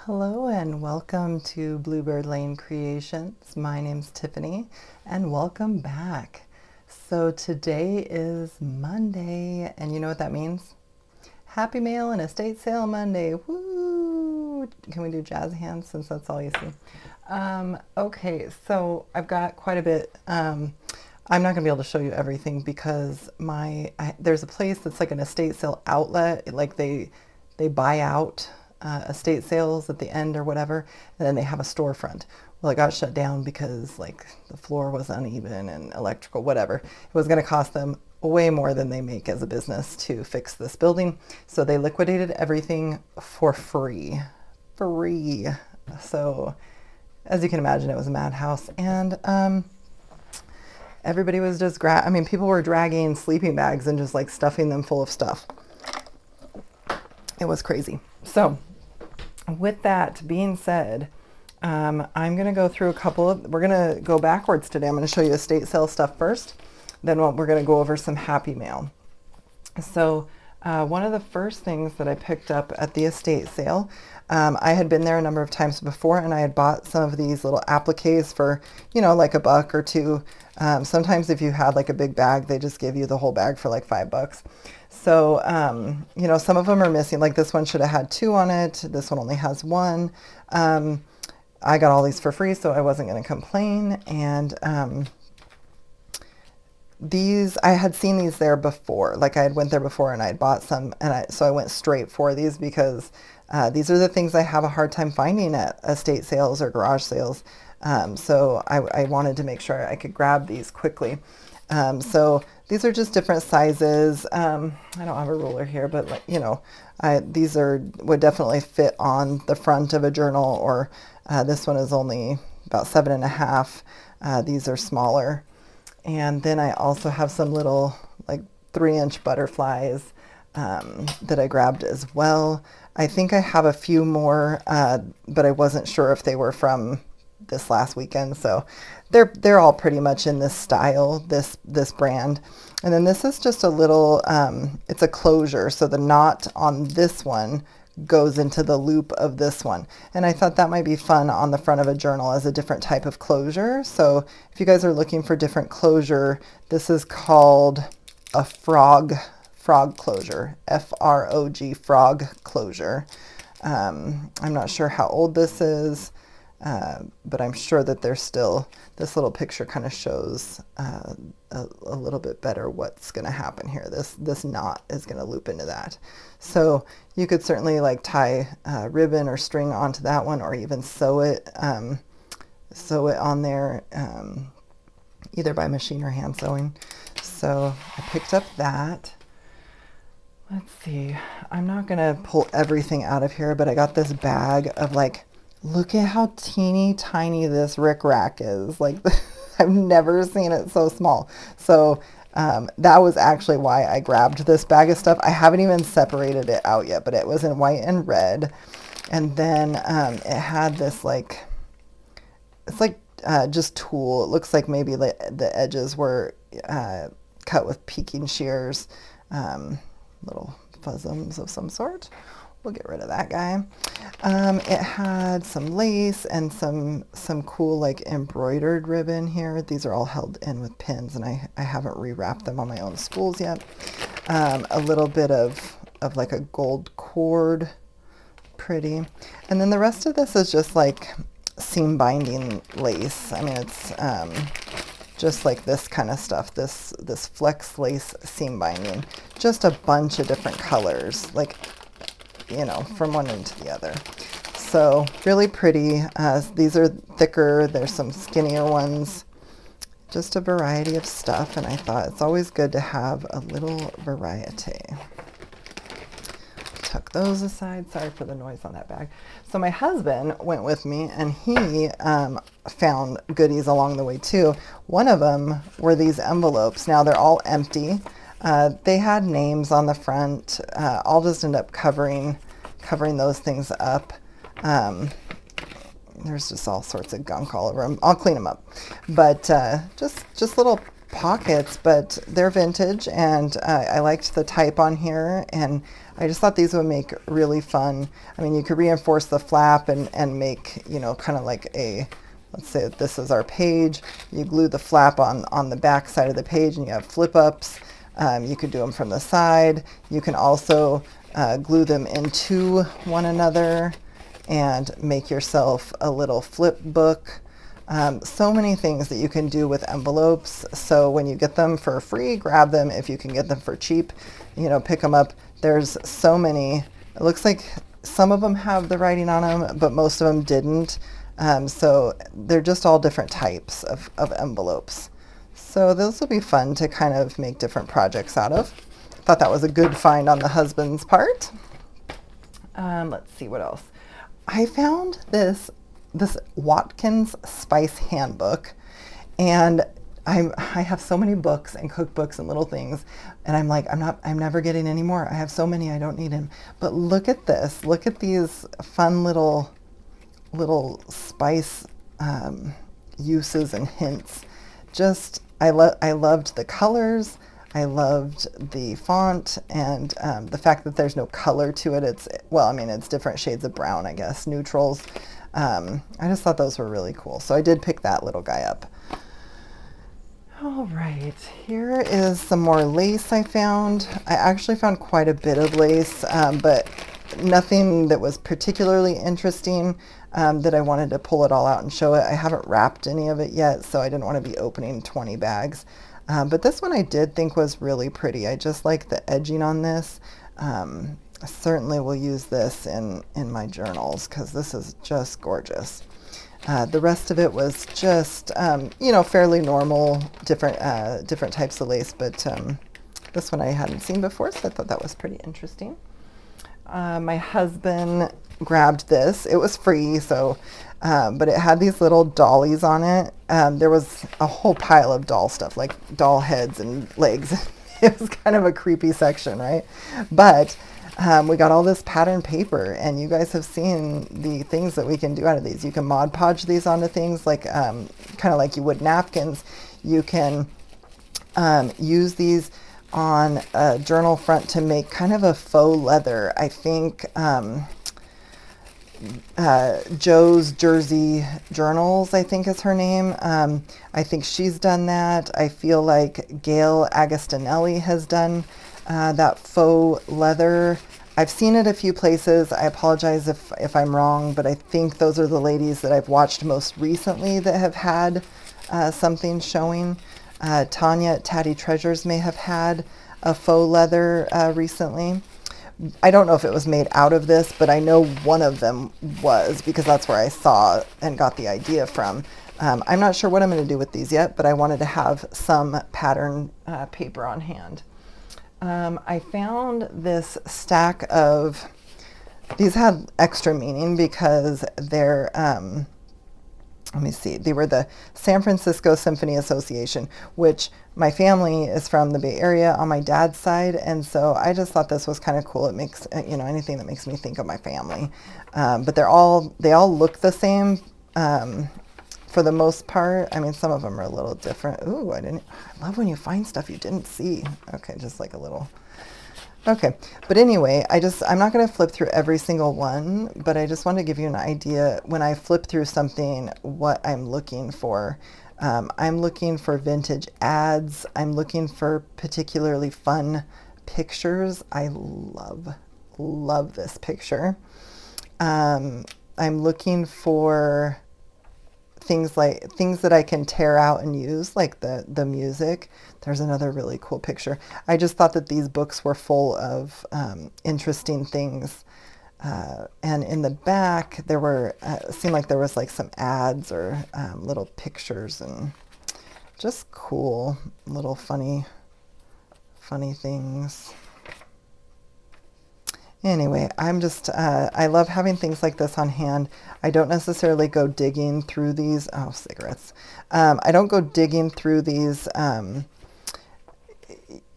Hello and welcome to Bluebird Lane Creations. My name's Tiffany and welcome back. So today is Monday and you know what that means? Happy Mail and Estate Sale Monday. Woo! Can we do jazz hands since that's all you see? Okay, so I've got quite a bit. I'm not going to be able to show you everything because there's a place that's like an estate sale outlet. Like they buy out estate sales at the end or whatever, and then they have a storefront. Well, it got shut down because like the floor was uneven and electrical, whatever. It was going to cost them way more than they make as a business to fix this building. So they liquidated everything for free. Free. So as you can imagine, it was a madhouse. And everybody was just, people were dragging sleeping bags and just like stuffing them full of stuff. It was crazy. So with that being said, I'm going to go through we're going to go backwards today. I'm going to show you estate sale stuff first. Then we're going to go over some happy mail. So one of the first things that I picked up at the estate sale, I had been there a number of times before and I had bought some of these little appliques for, like $1 or $2. Sometimes if you had like a big bag, they just give you the whole bag for like $5. So, some of them are missing. Like this one should have had 2 on it. This one only has 1. I got all these for free, so I wasn't going to complain. And I had seen these there before. Like I had went there before and I had bought some, so I went straight for these because these are the things I have a hard time finding at estate sales or garage sales. So I wanted to make sure I could grab these quickly. So these are just different sizes. I don't have a ruler here, but these would definitely fit on the front of a journal, or this one is only about 7.5. These are smaller. And then I also have some little like 3-inch butterflies that I grabbed as well. I think I have a few more, but I wasn't sure if they were from this last weekend. So they're all pretty much in this style, this brand. And then this is just a little, it's a closure. So the knot on this one goes into the loop of this one. And I thought that might be fun on the front of a journal as a different type of closure. So if you guys are looking for different closure, this is called a frog closure, F-R-O-G, frog closure. I'm not sure how old this is, but I'm sure that there's still, this little picture kind of shows a little bit better what's going to happen here. This knot is going to loop into that. So you could certainly like tie ribbon or string onto that one, or even sew it on there, either by machine or hand sewing. So I picked up that. Let's see, I'm not going to pull everything out of here, but I got this bag of like, look at how teeny tiny this rickrack is. Like I've never seen it so small. So that was actually why I grabbed this bag of stuff. I haven't even separated it out yet, but it was in white and red. And then it had this like, it's like just tulle. It looks like maybe the edges were cut with peeking shears, little fuzzums of some sort. We'll get rid of that guy. It had some lace and some cool like embroidered ribbon here. These are all held in with pins, and I haven't rewrapped them on my own spools yet. A little bit of like a gold cord, pretty. And then the rest of this is just like seam binding lace. I mean, it's just like this kind of stuff, this flex lace seam binding. Just a bunch of different colors, like, from one end to the other. So really pretty. These are thicker. There's some skinnier ones. Just a variety of stuff. And I thought it's always good to have a little variety. Tuck those aside. Sorry for the noise on that bag. So my husband went with me and he found goodies along the way too. One of them were these envelopes. Now they're all empty. They had names on the front. I'll just end up covering those things up. There's just all sorts of gunk all over them. I'll clean them up. But just little pockets, but they're vintage, and I liked the type on here, and I just thought these would make really fun. I mean, you could reinforce the flap and make, you know, kind of like a, let's say this is our page. You glue the flap on the back side of the page and you have flip ups. You could do them from the side. You can also glue them into one another and make yourself a little flip book. So many things that you can do with envelopes. So when you get them for free, grab them. If you can get them for cheap, you know, pick them up. There's so many. It looks like some of them have the writing on them, but most of them didn't. So they're just all different types of envelopes. So those will be fun to kind of make different projects out of. Thought that was a good find on the husband's part. Let's see what else. I found this Watkins Spice Handbook, and I have so many books and cookbooks and little things, and I'm like, I'm never getting any more. I have so many, I don't need them. But look at this. Look at these fun little spice uses and hints. Just I loved the colors. I loved the font and the fact that there's no color to it. It's different shades of brown, I guess, neutrals. I just thought those were really cool. So I did pick that little guy up. All right, here is some more lace I found. I actually found quite a bit of lace, but nothing that was particularly interesting that I wanted to pull it all out and show it. I haven't wrapped any of it yet, so I didn't want to be opening 20 bags. But this one I did think was really pretty. I just like the edging on this. I certainly will use this in my journals because this is just gorgeous. The rest of it was just, fairly normal, different types of lace, but this one I hadn't seen before, so I thought that was pretty interesting. My husband grabbed this. It was free, so, but it had these little dollies on it. There was a whole pile of doll stuff, like doll heads and legs. It was kind of a creepy section, right? But we got all this pattern paper, and you guys have seen the things that we can do out of these. You can Mod Podge these onto things like kind of like you would napkins. You can use these on a journal front to make kind of a faux leather. I think Joe's Jersey Journals, I think is her name. I think she's done that. I feel like Gail Agostinelli has done that faux leather. I've seen it a few places. I apologize if I'm wrong, but I think those are the ladies that I've watched most recently that have had something showing. Tanya at Tatty Treasures may have had a faux leather recently. I don't know if it was made out of this, but I know one of them was, because that's where I saw and got the idea from. I'm not sure what I'm going to do with these yet, but I wanted to have some pattern paper on hand. I found this stack of, these had extra meaning because they're, let me see, they were the San Francisco Symphony Association, which my family is from the Bay Area on my dad's side, and so I just thought this was kind of cool. It makes, anything that makes me think of my family. But they all look the same for the most part. I mean, some of them are a little different. Ooh, I love when you find stuff you didn't see. Okay, just like a little. Okay, but anyway, I'm not going to flip through every single one, but I just want to give you an idea when I flip through something, what I'm looking for. I'm looking for vintage ads. I'm looking for particularly fun pictures. I love this picture. I'm looking for things that I can tear out and use, like the music. There's another really cool picture. I just thought that these books were full of interesting things. And in the back, there were, seemed like there was like some ads or little pictures and just cool little funny things. Anyway, I love having things like this on hand. I don't necessarily go digging through these. Oh, cigarettes. I don't go digging through these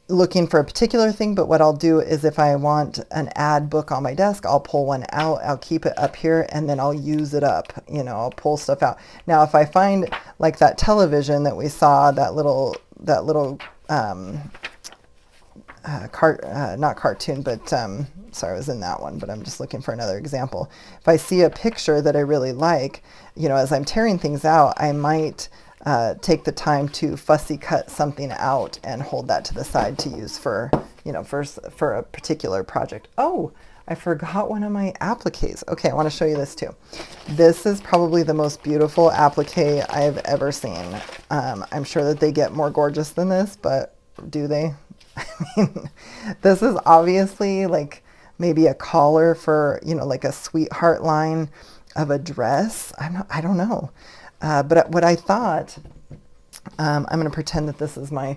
looking for a particular thing, but what I'll do is if I want an ad book on my desk, I'll pull one out, I'll keep it up here, and then I'll use it up. I'll pull stuff out. Now, if I find like that television that we saw, that little not cartoon, but sorry, I was in that one, but I'm just looking for another example. If I see a picture that I really like, as I'm tearing things out, I might take the time to fussy cut something out and hold that to the side to use for, for a particular project. Oh, I forgot one of my appliques. Okay, I want to show you this too. This is probably the most beautiful applique I've ever seen. I'm sure that they get more gorgeous than this, but do they? I mean, this is obviously like maybe a collar for, like a sweetheart line of a dress. I don't know. But what I thought, I'm going to pretend that this is my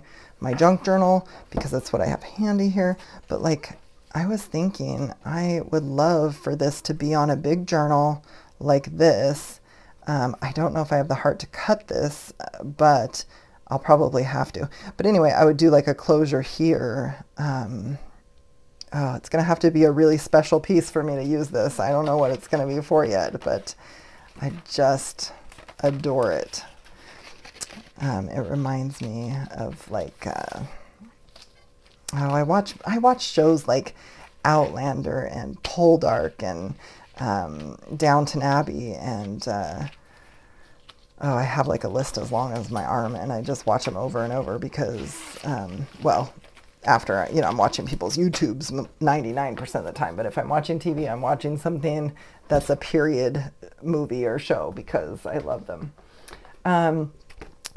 junk journal because that's what I have handy here. But like, I was thinking I would love for this to be on a big journal like this. I don't know if I have the heart to cut this, but I'll probably have to. But anyway, I would do like a closure here. Oh, it's going to have to be a really special piece for me to use this. I don't know what it's going to be for yet, but I just adore it. It reminds me of like, I watch shows like Outlander and Poldark and Downton Abbey and I have like a list as long as my arm, and I just watch them over and over because, after, I'm watching people's YouTubes 99% of the time. But if I'm watching TV, I'm watching something that's a period movie or show because I love them.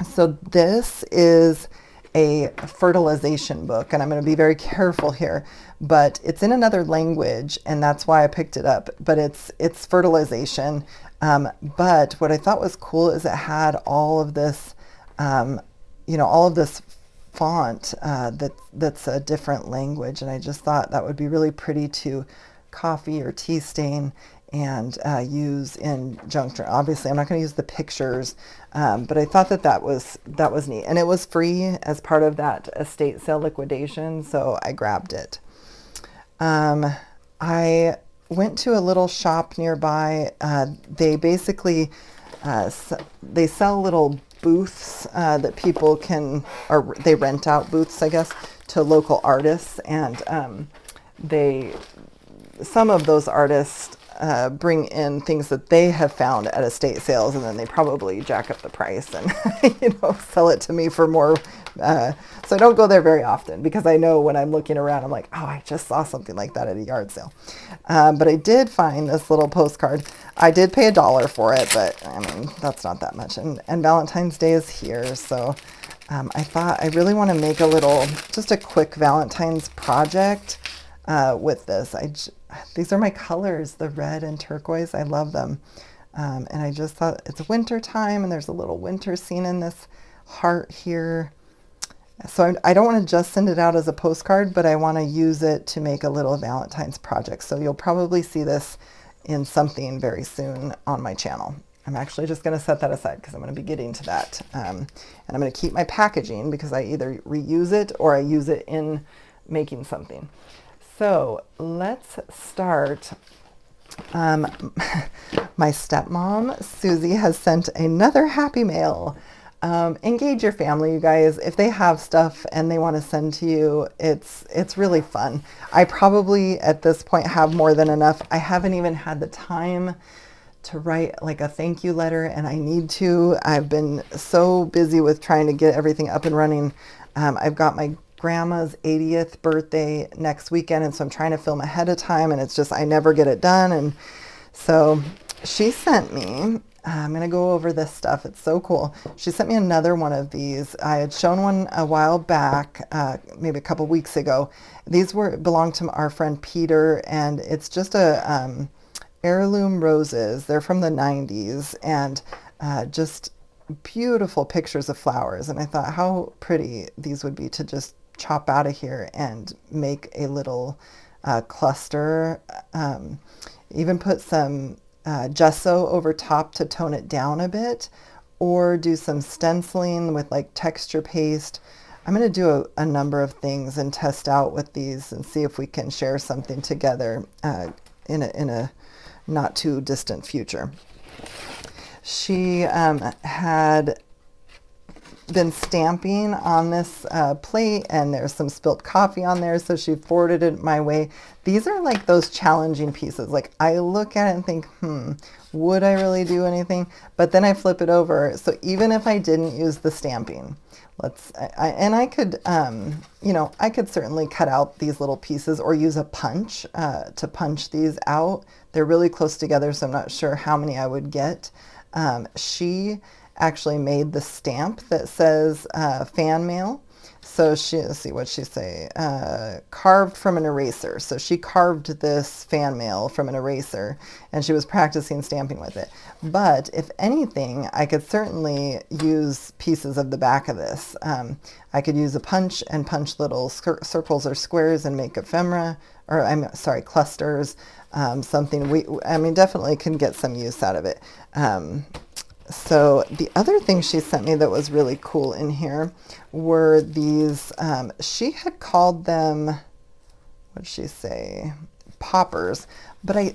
So this is a fertilization book, and I'm going to be very careful here, but it's in another language, and that's why I picked it up. But it's fertilization. But what I thought was cool is it had all of this, all of this font that's a different language, and I just thought that would be really pretty to coffee or tea stain and use in junk journal. Obviously, I'm not going to use the pictures, but I thought that was neat, and it was free as part of that estate sale liquidation, so I grabbed it. I went to a little shop nearby. They basically they sell little booths that people can, or they rent out booths, I guess, to local artists, and some of those artists bring in things that they have found at estate sales, and then they probably jack up the price and sell it to me for more. So I don't go there very often because I know when I'm looking around, I'm like, oh, I just saw something like that at a yard sale. But I did find this little postcard. I did pay $1 for it, but I mean, that's not that much. And Valentine's Day is here, so I thought I really want to make just a quick Valentine's project with this. These are my colors, the red and turquoise. I love them. And I just thought it's winter time, and there's a little winter scene in this heart here. So I don't want to just send it out as a postcard, but I want to use it to make a little Valentine's project. So you'll probably see this in something very soon on my channel. I'm actually just going to set that aside because I'm going to be getting to that. And I'm going to keep my packaging because I either reuse it or I use it in making something. So let's start. My stepmom, Susie, has sent another happy mail. Engage your family, you guys. If they have stuff and they want to send to you, it's really fun. I probably at this point have more than enough. I haven't even had the time to write like a thank you letter, and I need to. I've been so busy with trying to get everything up and running. I've got my grandma's 80th birthday next weekend, and so I'm trying to film ahead of time, and it's just I never get it done. And so she sent me, I'm going to go over this stuff. It's so cool. She sent me another one of these. I had shown one a while back, maybe a couple weeks ago. These belong to our friend Peter, and it's just a Heirloom Roses. They're from the 90s, and just beautiful pictures of flowers. And I thought how pretty these would be to just chop out of here and make a little cluster. Even put some gesso over top to tone it down a bit, or do some stenciling with like texture paste. I'm going to do a number of things and test out with these and see if we can share something together in a not too distant future. She had been stamping on this plate, and there's some spilt coffee on there, so she forwarded it my way. These are like those challenging pieces. Like I look at it and think, would I really do anything? But then I flip it over. So even if I didn't use the stamping, I could, I could certainly cut out these little pieces or use a punch to punch these out. They're really close together, so I'm not sure how many I would get. She actually made the stamp that says fan mail. So let's see what she say, carved from an eraser. So she carved this fan mail from an eraser, and she was practicing stamping with it. But if anything, I could certainly use pieces of the back of this. I could use a punch and punch little circles or squares and make ephemera, or clusters, something definitely can get some use out of it. So the other thing she sent me that was really cool in here were these, she had called them, what did she say? Poppers. But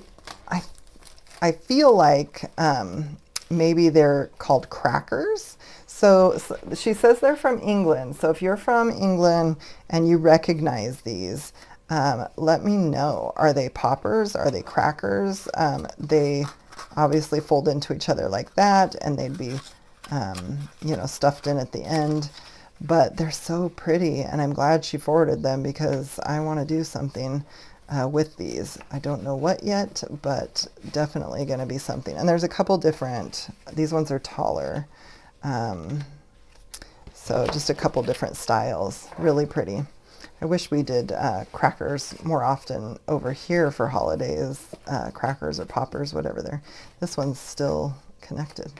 I feel like maybe they're called crackers. So she says they're from England. So if you're from England and you recognize these, let me know. Are they poppers? Are they crackers? They obviously fold into each other like that, and they'd be, stuffed in at the end. But they're so pretty, and I'm glad she forwarded them because I want to do something with these. I don't know what yet, but definitely going to be something. And there's a couple different, these ones are taller. So just a couple different styles. Really pretty. I wish we did crackers more often over here for holidays, crackers or poppers, whatever they're. This one's still connected.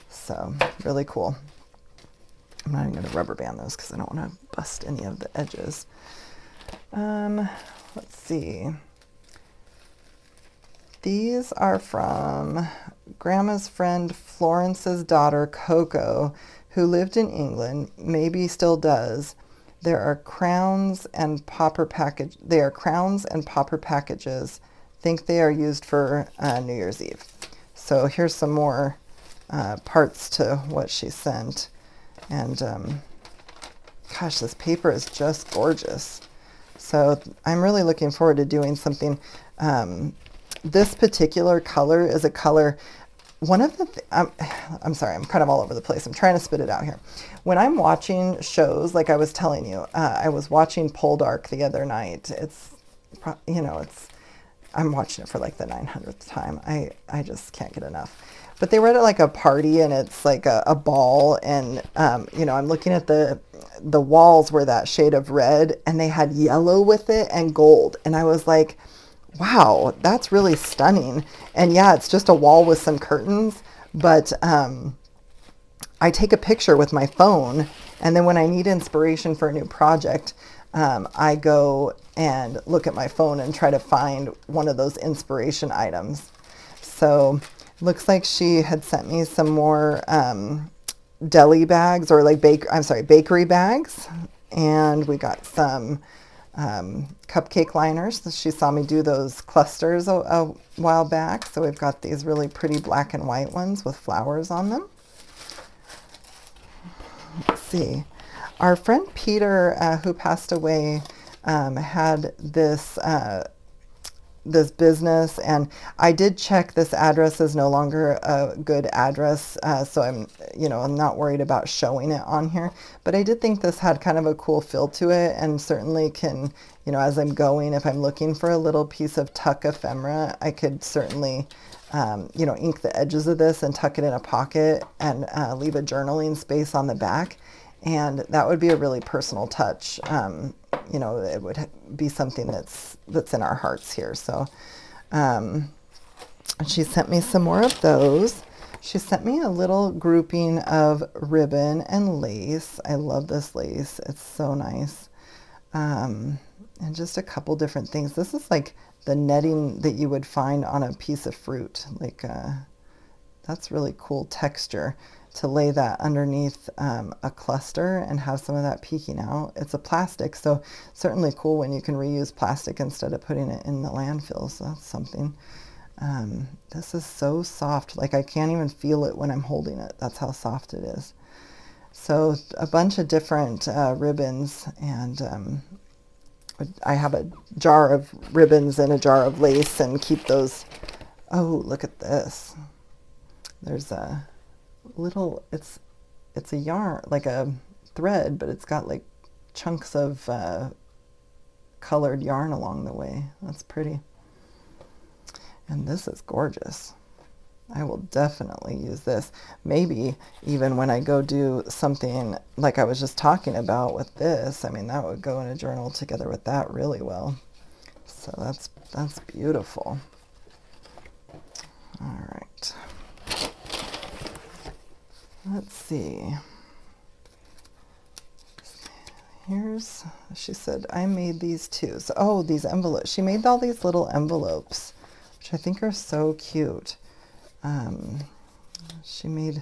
So really cool. I'm not even going to rubber band those because I don't want to bust any of the edges. Let's see. These are from Grandma's friend Florence's daughter Coco, who lived in England, maybe still does. There are crowns and popper packages. Think they are used for New Year's Eve. So here's some more parts to what she sent. And gosh, this paper is just gorgeous. So I'm really looking forward to doing something. This particular color is a color. One of the, I'm sorry, I'm kind of all over the place. I'm trying to spit it out here. When I'm watching shows, like I was telling you, I was watching Poldark the other night. I'm watching it for like the 900th time. I just can't get enough. But they were at like a party, and it's like a ball, and I'm looking at the walls were that shade of red, and they had yellow with it and gold, and I was like, wow, that's really stunning. And yeah, it's just a wall with some curtains, but I take a picture with my phone, and then when I need inspiration for a new project, I go and look at my phone and try to find one of those inspiration items. So looks like she had sent me some more deli bags, or like bakery bags, and we got some cupcake liners. She saw me do those clusters a while back, so we've got these really pretty black and white ones with flowers on them. Let's see. Our friend Peter, who passed away, had this business, and I did check this address is no longer a good address, so I'm not worried about showing it on here, but I did think this had kind of a cool feel to it, and certainly can, as I'm going, if I'm looking for a little piece of tuck ephemera, I could certainly ink the edges of this and tuck it in a pocket and leave a journaling space on the back, and that would be a really personal touch. It would be something that's in our hearts here. So she sent me some more of those. She sent me a little grouping of ribbon and lace. I love this lace. It's so nice. And just a couple different things. This is like the netting that you would find on a piece of fruit. Like that's really cool texture to lay that underneath a cluster and have some of that peeking out. It's a plastic, so certainly cool when you can reuse plastic instead of putting it in the landfill, so that's something. This is so soft, like I can't even feel it when I'm holding it. That's how soft it is. So a bunch of different ribbons, and I have a jar of ribbons and a jar of lace and keep those. Oh, look at this. There's a little, it's a yarn, like a thread, but it's got like chunks of colored yarn along the way. That's pretty. And this is gorgeous. I will definitely use this. Maybe even when I go do something like I was just talking about with this, I mean, that would go in a journal together with that really well. So that's beautiful. All right. Let's see. She said, I made these too. So, oh, these envelopes. She made all these little envelopes, which I think are so cute. She made,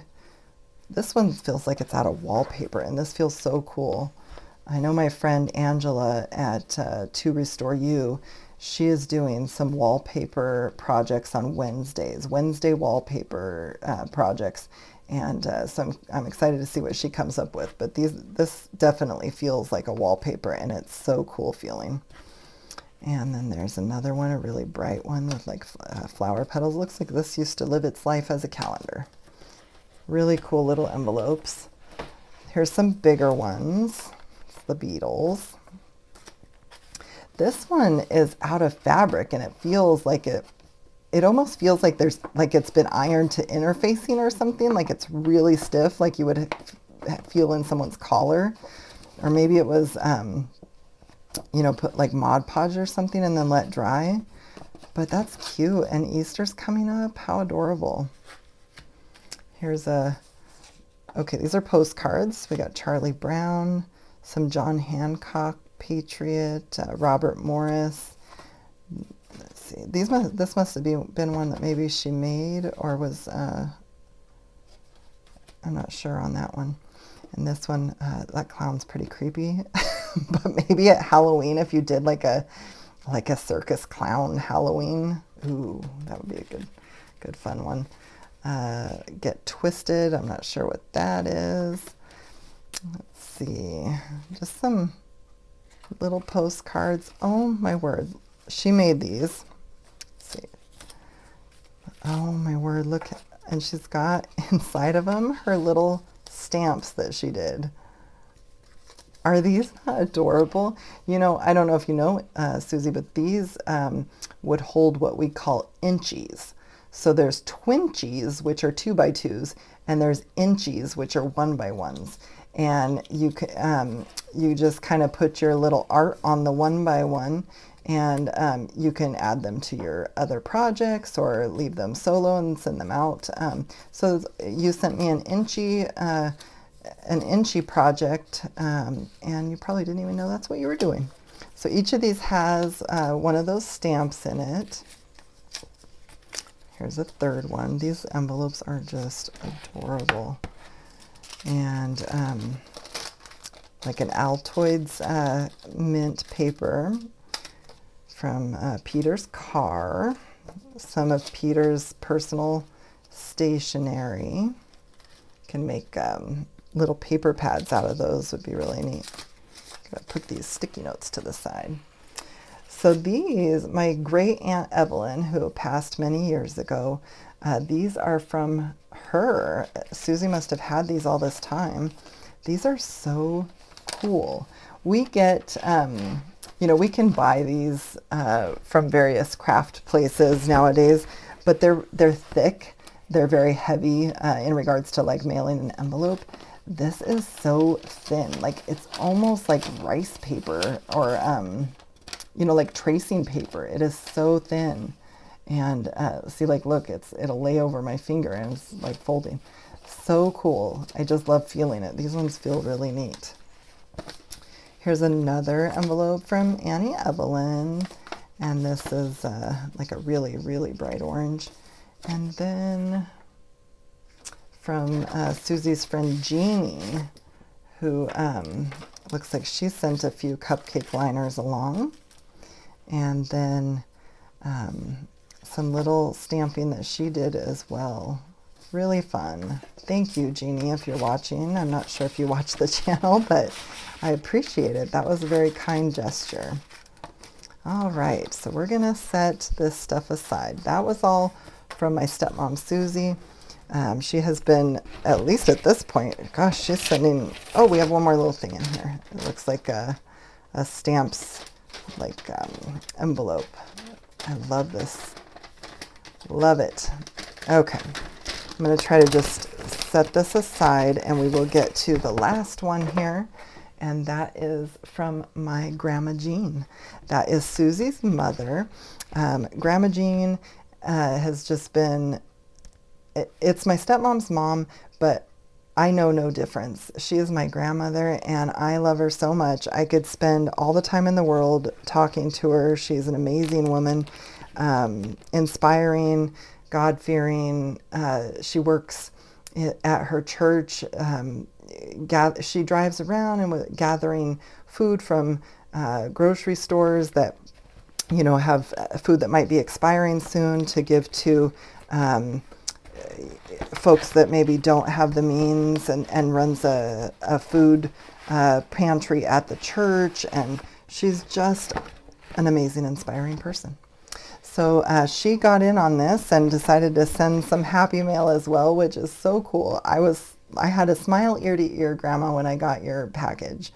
this one feels like it's out of wallpaper, and this feels so cool. I know my friend Angela at To Restore You, she is doing some wallpaper projects on Wednesdays, Wednesday wallpaper projects. And so I'm excited to see what she comes up with. But this definitely feels like a wallpaper, and it's so cool feeling. And then there's another one, a really bright one with like flower petals. Looks like this used to live its life as a calendar. Really cool little envelopes. Here's some bigger ones. It's the Beatles. This one is out of fabric, and it feels like it almost feels like there's like it's been ironed to interfacing or something, like it's really stiff, like you would feel in someone's collar. Or maybe it was you know, put like Mod Podge or something and then let dry. But that's cute. And Easter's coming up. How adorable. Here's okay, these are postcards. We got Charlie Brown, some John Hancock, Patriot, Robert Morris. Let's see. This must have been one that maybe she made or was, I'm not sure on that one. And this one, that clown's pretty creepy. But maybe at Halloween, if you did like a circus clown Halloween, ooh, that would be a good fun one. Get Twisted. I'm not sure what that is. Let's see. Just some little postcards. Oh my word. She made these. Let's see. Oh my word. Look. And she's got inside of them her little stamps that she did. Are these not adorable? You know, I don't know if you know, Susie, but these would hold what we call inchies. So there's twinchies, which are 2x2s, and there's inchies, which are 1x1s. And you just kind of put your little art on the 1x1, and you can add them to your other projects or leave them solo and send them out. So you sent me an inchy project, and you probably didn't even know that's what you were doing. So each of these has one of those stamps in it. Here's a third one. These envelopes are just adorable. And like an Altoids mint paper from Peter's car. Some of Peter's personal stationery. Can make little paper pads out of those, would be really neat. Gotta put these sticky notes to the side. So these, my great Aunt Evelyn, who passed many years ago, these are from her. Susie must have had these all this time. These are so cool. We get, you know, we can buy these from various craft places nowadays, but they're thick. They're very heavy in regards to like mailing an envelope. This is so thin, like it's almost like rice paper or, you know, like tracing paper. It is so thin. And see, like, look, it'll lay over my finger and it's like folding. So cool. I just love feeling it. These ones feel really neat. Here's another envelope from Annie Evelyn. And this is like a really, really bright orange. And then from Susie's friend Jeane, who looks like she sent a few cupcake liners along. And then some little stamping that she did as well Really fun. Thank you, Jeannie, if you're watching. I'm not sure if you watch the channel, but I appreciate it. That was a very kind gesture. All right, so we're going to set this stuff aside. That was all from my Step-Mom Susie. She has been, at least at this point, gosh, she's sending, oh, we have one more little thing in here. It looks like a stamps, like envelope. I love this. Love it. Okay, I'm going to try to just set this aside, and we will get to the last one here, and that is from my Grandma Jeane. That is Susie's mother. Grandma Jeane has just been, it's my stepmom's mom, but I know no difference. She is my grandmother, and I love her so much. I could spend all the time in the world talking to her. She's an amazing woman, inspiring, God-fearing. She works at her church. She drives around and gathering food from grocery stores that, you know, have food that might be expiring soon to give to folks that maybe don't have the means, and runs a food pantry at the church. And she's just an amazing, inspiring person. So she got in on this and decided to send some happy mail as well, which is so cool. I had a smile ear to ear, Grandma, when I got your package.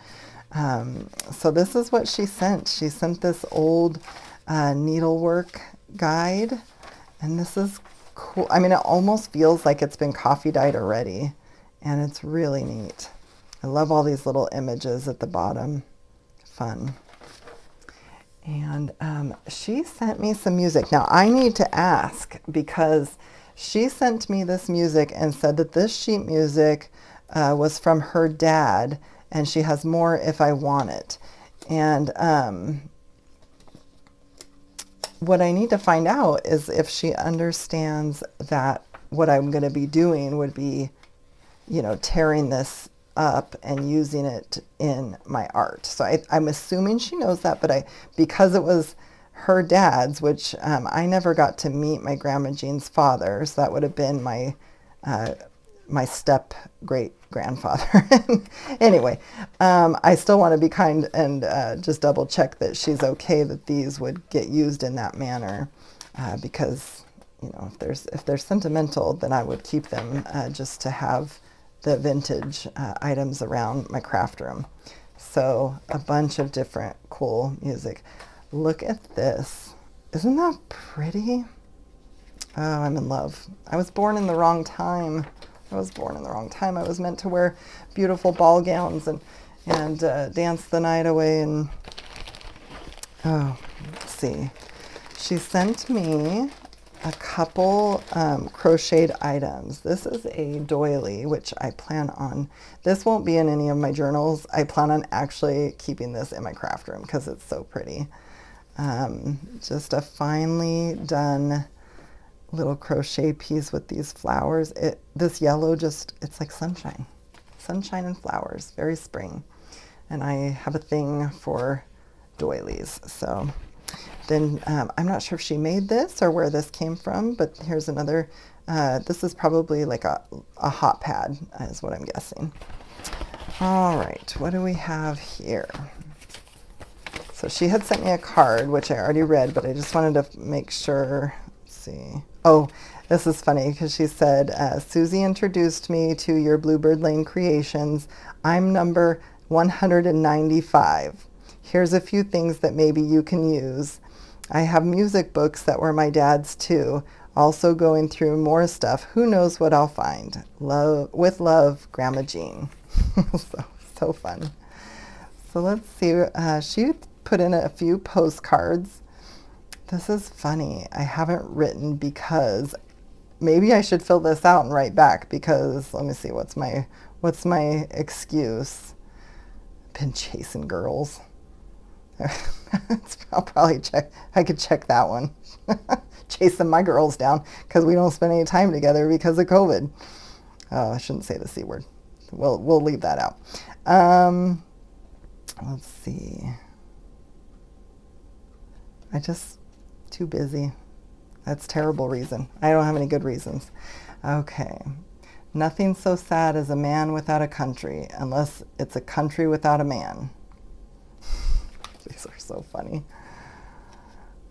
So this is what she sent. She sent this old needlework guide, and this is cool. I mean, it almost feels like it's been coffee dyed already, and it's really neat. I love all these little images at the bottom. Fun. And she sent me some music. Now, I need to ask, because she sent me this music and said that this sheet music was from her dad, and she has more if I want it. And what I need to find out is if she understands that what I'm going to be doing would be, you know, tearing this up and using it in my art. So I'm assuming she knows that, but because it was her dad's, which I never got to meet my Grandma Jeane's father, so that would have been my step great grandfather. Anyway, I still want to be kind and just double check that she's okay that these would get used in that manner, because, you know, if they're sentimental, then I would keep them just to have the vintage items around my craft room. So a bunch of different cool music. Look at this. Isn't that pretty? Oh, I'm in love. I was born in the wrong time. I was meant to wear beautiful ball gowns and dance the night away. And oh, let's see. She sent me a couple crocheted items. This is a doily, which I plan on, this won't be in any of my journals. I plan on actually keeping this in my craft room because it's so pretty. Just a finely done little crochet piece with these flowers. This yellow it's like sunshine and flowers, very spring. And I have a thing for doilies. So then I'm not sure if she made this or where this came from, but here's another. This is probably like a hot pad is what I'm guessing. All right, what do we have here? So she had sent me a card, which I already read, but I just wanted to make sure. Let's see. Oh, this is funny because she said, Susie introduced me to your Bluebird Lane creations. I'm number 195. Here's a few things that maybe you can use. I have music books that were my dad's too. Also going through more stuff. Who knows what I'll find? Love, with love, Grandma Jeane. So fun. So let's see. She put in a few postcards. This is funny. I haven't written because maybe I should fill this out and write back, because let me see, what's my excuse? Been chasing girls. I'll probably check. I could check that one. Chasing my girls down because we don't spend any time together because of COVID. Oh, I shouldn't say the C word. We'll leave that out. Let's see. Too busy. That's a terrible reason. I don't have any good reasons. Okay. Nothing so sad as a man without a country, unless it's a country without a man. These are so funny.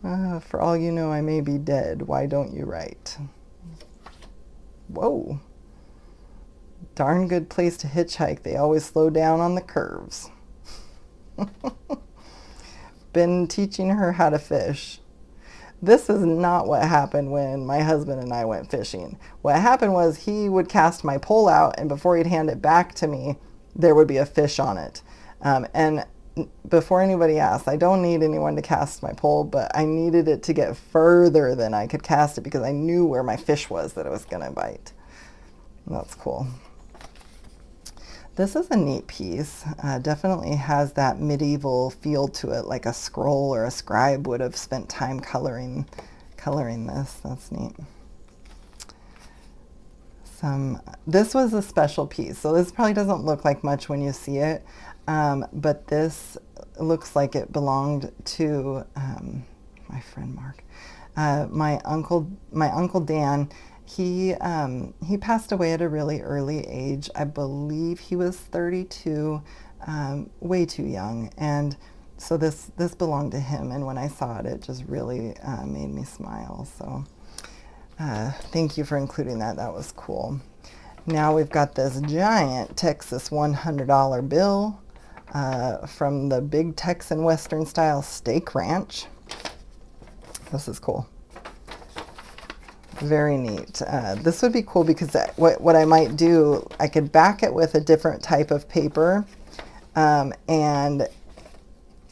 For all you know, I may be dead. Why don't you write? Whoa. Darn good place to hitchhike. They always slow down on the curves. Been teaching her how to fish. This is not what happened when my husband and I went fishing. What happened was he would cast my pole out, and before he'd hand it back to me, there would be a fish on it. And before anybody asked, I don't need anyone to cast my pole, but I needed it to get further than I could cast it because I knew where my fish was that it was going to bite. That's cool. This is a neat piece. Definitely has that medieval feel to it, like a scroll or a scribe would have spent time coloring this. That's neat. This was a special piece, so this probably doesn't look like much when you see it, but this looks like it belonged to my friend Mark. My uncle Dan. He passed away at a really early age. I believe he was 32, way too young, and so this belonged to him. And when I saw it, it just really made me smile. So thank you for including that. That was cool. Now we've got this giant Texas $100 bill from the Big Texan Western Style Steak Ranch. This is cool. Very neat. This would be cool because what I might do, I could back it with a different type of paper, and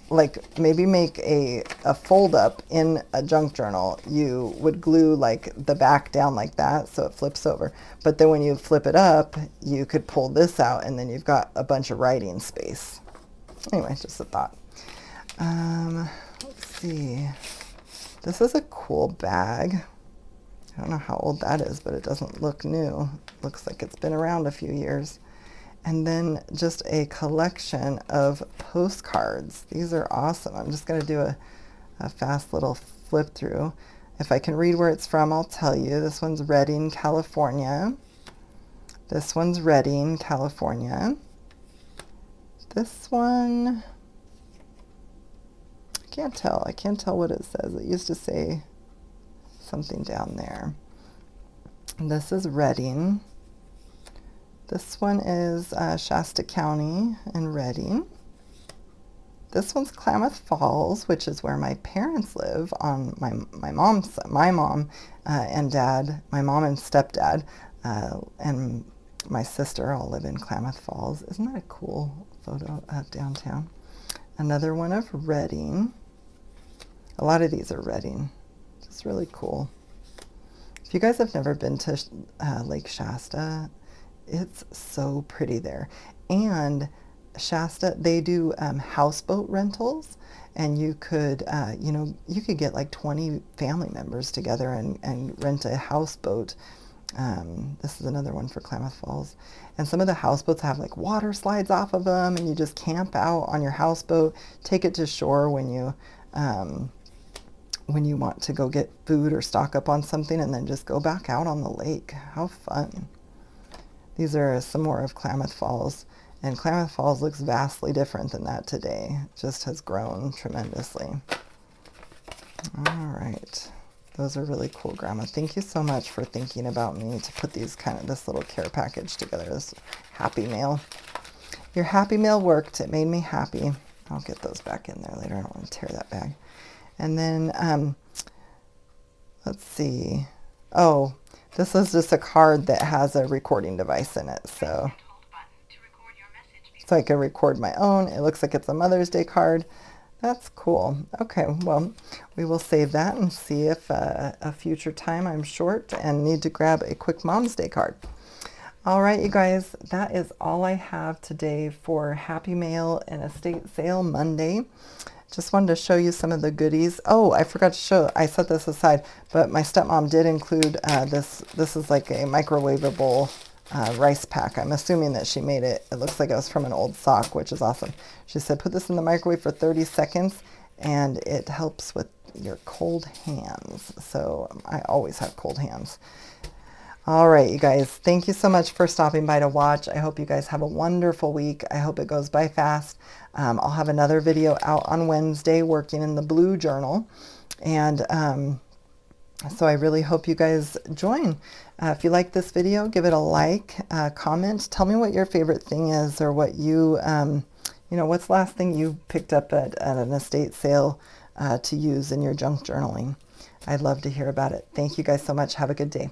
like maybe make a fold up in a junk journal. You would glue like the back down like that so it flips over. But then when you flip it up, you could pull this out and then you've got a bunch of writing space. Anyway, just a thought. Let's see. This is a cool bag. I don't know how old that is, but it doesn't look new. Looks like it's been around a few years. And then just a collection of postcards. These are awesome. I'm just going to do a fast little flip through. If I can read where it's from, I'll tell you. This one's Redding, California. This one's Redding, California. This one, I can't tell. I can't tell what it says. It used to say something down there. And this is Redding. This one is Shasta County in Redding. This one's Klamath Falls, which is where my parents live on my mom and dad, my mom and stepdad, and my sister all live in Klamath Falls. Isn't that a cool photo of downtown? Another one of Redding. A lot of these are Redding. It's really cool. If you guys have never been to Lake Shasta, it's so pretty there. And Shasta, they do houseboat rentals, and you could, you could get like 20 family members together and rent a houseboat. This is another one for Klamath Falls. And some of the houseboats have like water slides off of them, and you just camp out on your houseboat, take it to shore when you want to go get food or stock up on something, and then just go back out on the lake. How fun. These are some more of Klamath Falls, and Klamath Falls looks vastly different than that today. It just has grown tremendously. All right. Those are really cool, Grandma. Thank you so much for thinking about me to put this little care package together, this happy mail. Your happy mail worked. It made me happy. I'll get those back in there later. I don't want to tear that bag. And then, let's see. Oh, this is just a card that has a recording device in it. So I can record my own. It looks like it's a Mother's Day card. That's cool. Okay, well, we will save that and see if a future time I'm short and need to grab a quick Mom's Day card. All right, you guys, that is all I have today for Happy Mail and Estate Sale Monday. Just wanted to show you some of the goodies. Oh, I forgot to show, I set this aside, but my stepmom did include this. This is like a microwavable rice pack. I'm assuming that she made it. It looks like it was from an old sock, which is awesome. She said, put this in the microwave for 30 seconds, and it helps with your cold hands. So I always have cold hands. All right, you guys, thank you so much for stopping by to watch. I hope you guys have a wonderful week. I hope it goes by fast. I'll have another video out on Wednesday working in the blue journal. And so I really hope you guys join. If you like this video, give it a like, comment. Tell me what your favorite thing is, or what you, you know, what's the last thing you picked up at an estate sale to use in your junk journaling. I'd love to hear about it. Thank you guys so much. Have a good day.